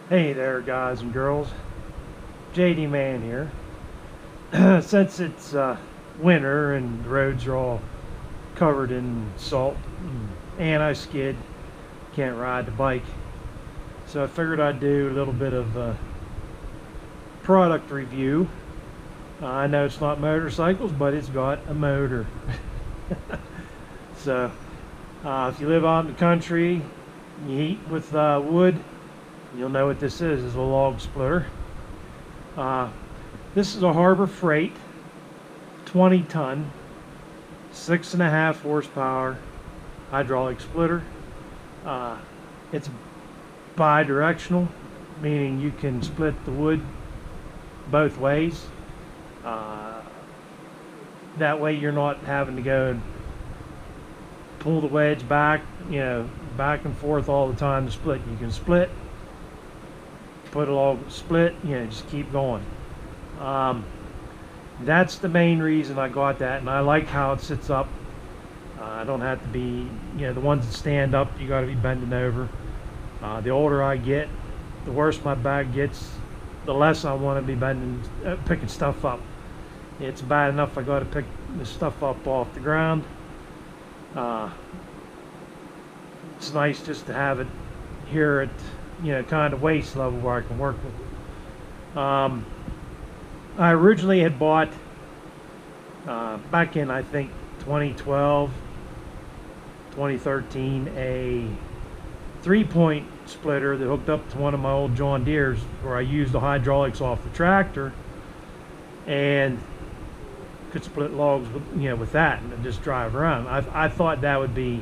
Hey there, guys and girls. JD Man here. Since it's winter and the roads are all covered in salt and I skid, can't ride the bike, so I figured I'd do a little bit of product review. I know it's not motorcycles, but it's got a motor. So if you live out in the country, you heat with wood, you'll know what this is. It's a log splitter. This is a Harbor Freight 20-ton, 6.5 horsepower hydraulic splitter. It's bi-directional, meaning you can split the wood both ways. That way you're not having to go and pull the wedge back, back and forth all the time to split. You can split, put a log split, just keep going. That's the main reason I got that, and I like how it sits up. I don't have to be, the ones that stand up, you got to be bending over. The older I get, the worse my back gets, the less I want to be picking stuff up. It's bad enough I got to pick the stuff up off the ground. It's nice just to have it here at kind of waist level where I can work with. I originally had bought back in, I think, 2012 2013, a 3-point splitter that hooked up to one of my old John Deere's, where I used the hydraulics off the tractor and could split logs with that and just drive around. I thought that would be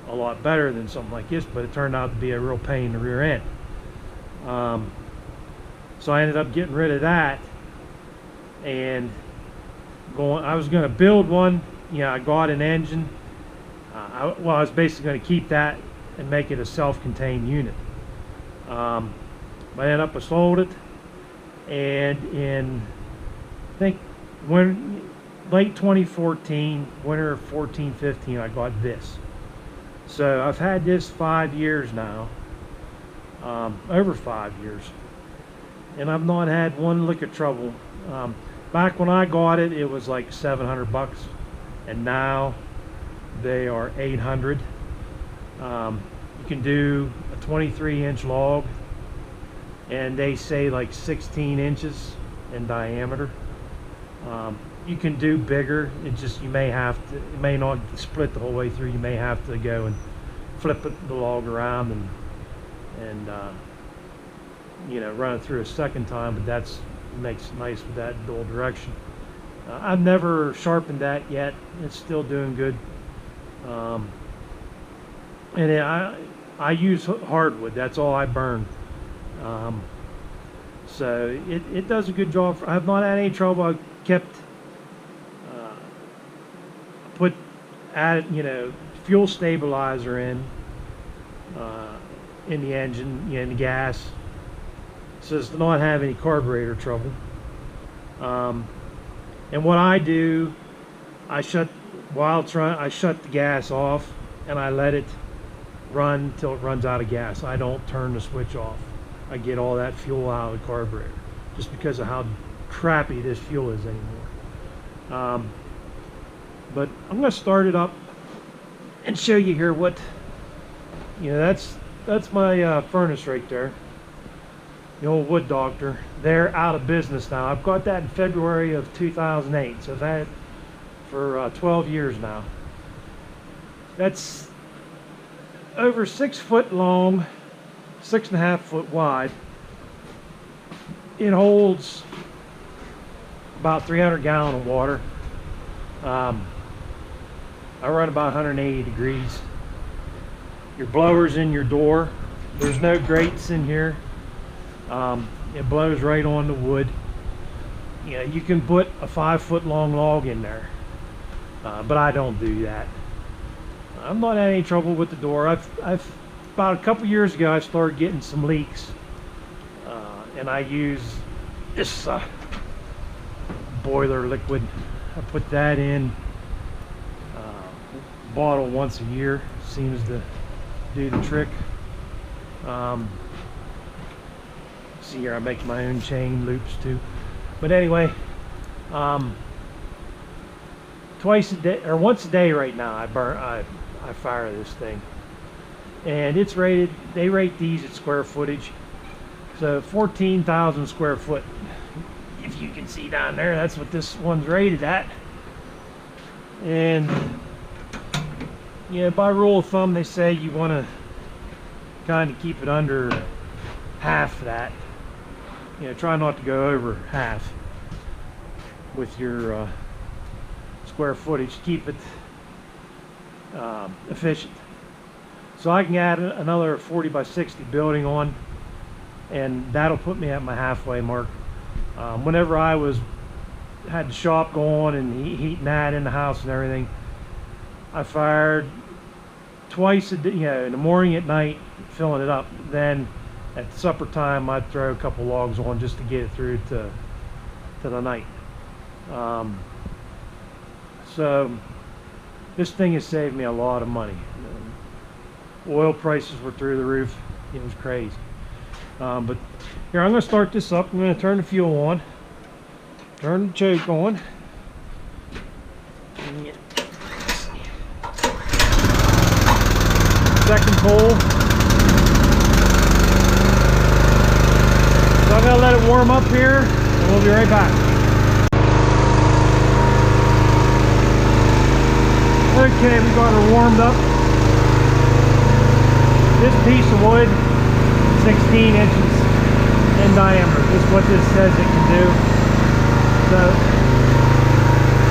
a lot better than something like this, but it turned out to be a real pain in the rear end. So I ended up getting rid of that and I was going to build one. I got an engine. I was basically going to keep that and make it a self-contained unit. I ended up, I sold it, and in, I think, late 2014, winter of 14-15, I got this. So I've had this 5 years now, over 5 years, and I've not had one lick of trouble. Back when I got it, it was like $700, and now they are $800. You can do a 23-inch log, and they say like 16 inches in diameter. You can do bigger. You may not split the whole way through. You may have to go and flip the log around and run it through a second time, but that's makes it nice with that dual direction. I've never sharpened that yet. It's still doing good. And I use hardwood. That's all I burn. So it does a good job. I've not had any trouble. I've kept added fuel stabilizer in the engine, in the gas, so as to not have any carburetor trouble. And what I do, I shut the gas off and I let it run till it runs out of gas. I don't turn the switch off. I get all that fuel out of the carburetor, just because of how crappy this fuel is anymore. But I'm going to start it up and show you here what, that's my furnace right there. The old Wood Doctor. They're out of business now. I've got that in February of 2008, so I've had it for 12 years now. That's over 6 foot long, 6.5 foot wide. It holds about 300 gallons of water. I run about 180 degrees. Your blower's in your door. There's no grates in here. It blows right on the wood. You can put a 5 foot long log in there, but I don't do that. I've not had any trouble with the door. I've about a couple years ago I started getting some leaks, and I use this boiler liquid. I put that in bottle once a year. Seems to do the trick. See here, I make my own chain loops too. But anyway, twice a day or once a day right now, I fire this thing, and it's rated. They rate these at square footage, so 14,000 square foot. If you can see down there, that's what this one's rated at. And yeah, by rule of thumb, they say you want to kind of keep it under half that. You know, try not to go over half with your square footage. Keep it efficient. So I can add another 40 by 60 building on, and that'll put me at my halfway mark. Whenever I had the shop going and heating that in the house and everything, I fired twice a day, you know, in the morning, at night, filling it up. Then at supper time, I'd throw a couple logs on just to get it through to the night. So this thing has saved me a lot of money. Oil prices were through the roof. It was crazy. But here, I'm going to start this up. I'm going to turn the fuel on, turn the choke on. Second pull. So I'm going to let it warm up here, and we'll be right back. Okay, we got her warmed up. This piece of wood, 16 inches in diameter, is what this says it can do. So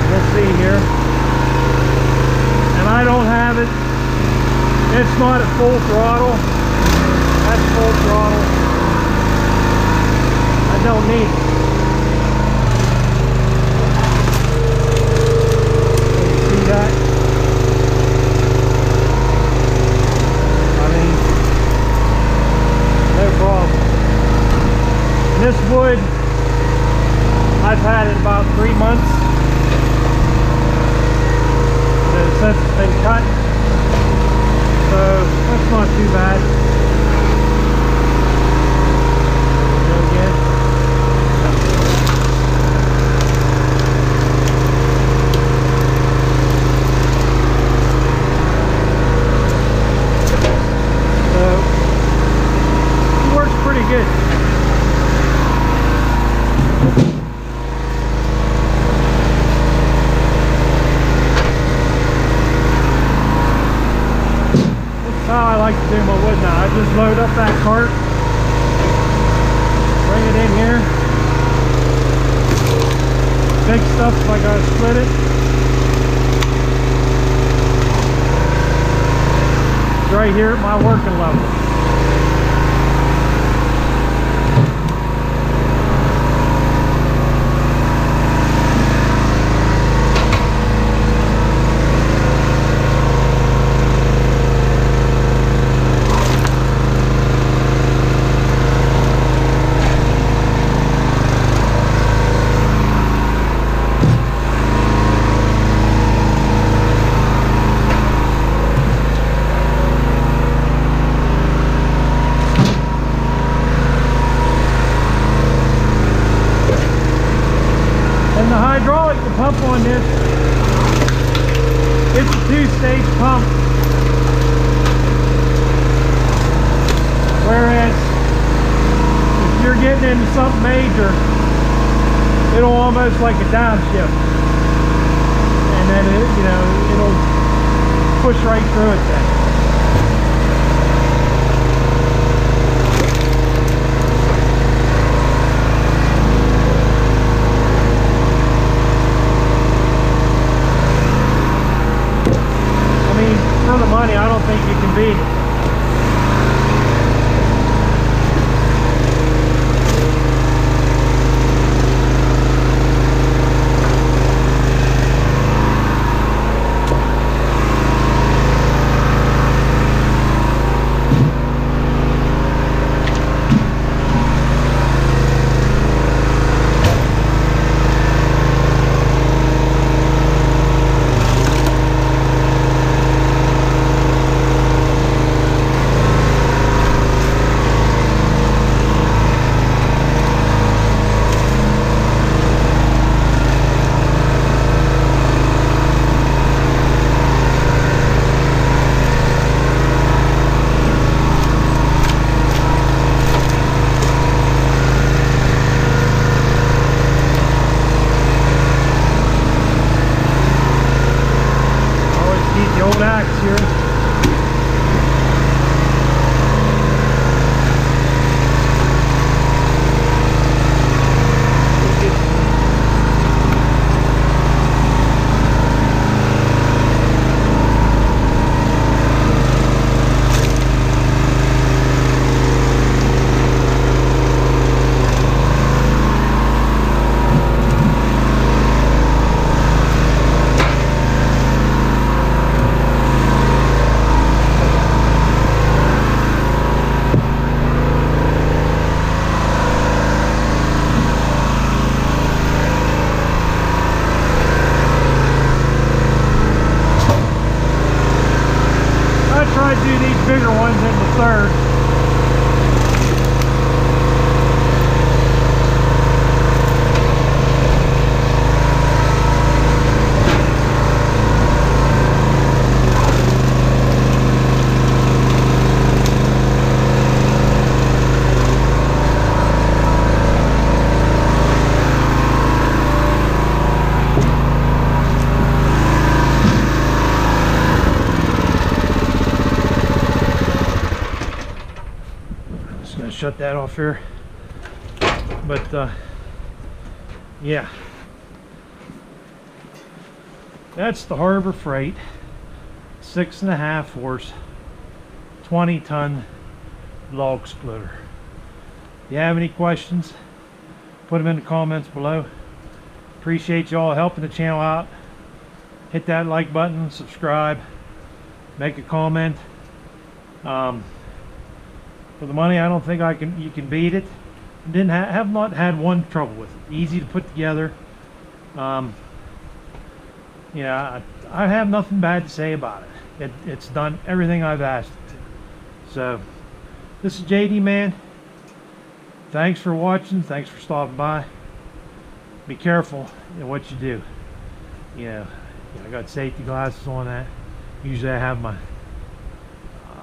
we'll see here. And I don't have it. It's not at full throttle. That's full throttle. I don't need it. See that? No problem. And this wood, I've had it about 3 months since it's been cut, so that's not too bad. Go again. Pretty good. That's how I like to do my wood now. I just load up that cart, bring it in here, big stuff if I gotta split it. It's right here at my working level. And the hydraulic, the pump on this, it's a 2-stage pump. Whereas if you're getting into something major, it'll almost like a downshift. And then it, you know, it'll push right through it then. For the money, I don't think you can beat it. third. Shut that off here, but yeah, that's the Harbor Freight 6.5 horse 20-ton log splitter. If you have any questions, put them in the comments below. Appreciate y'all helping the channel out. Hit that like button, subscribe, make a comment. For the money, I don't think you can beat it. Have not had one trouble with it. Easy to put together. Yeah, I have nothing bad to say about it. It's done everything I've asked it to. So, this is JD Man. Thanks for watching. Thanks for stopping by. Be careful in what you do. I got safety glasses on that. Usually I have my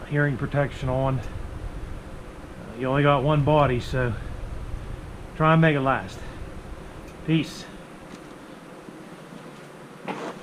hearing protection on. You only got one body, so try and make it last. Peace.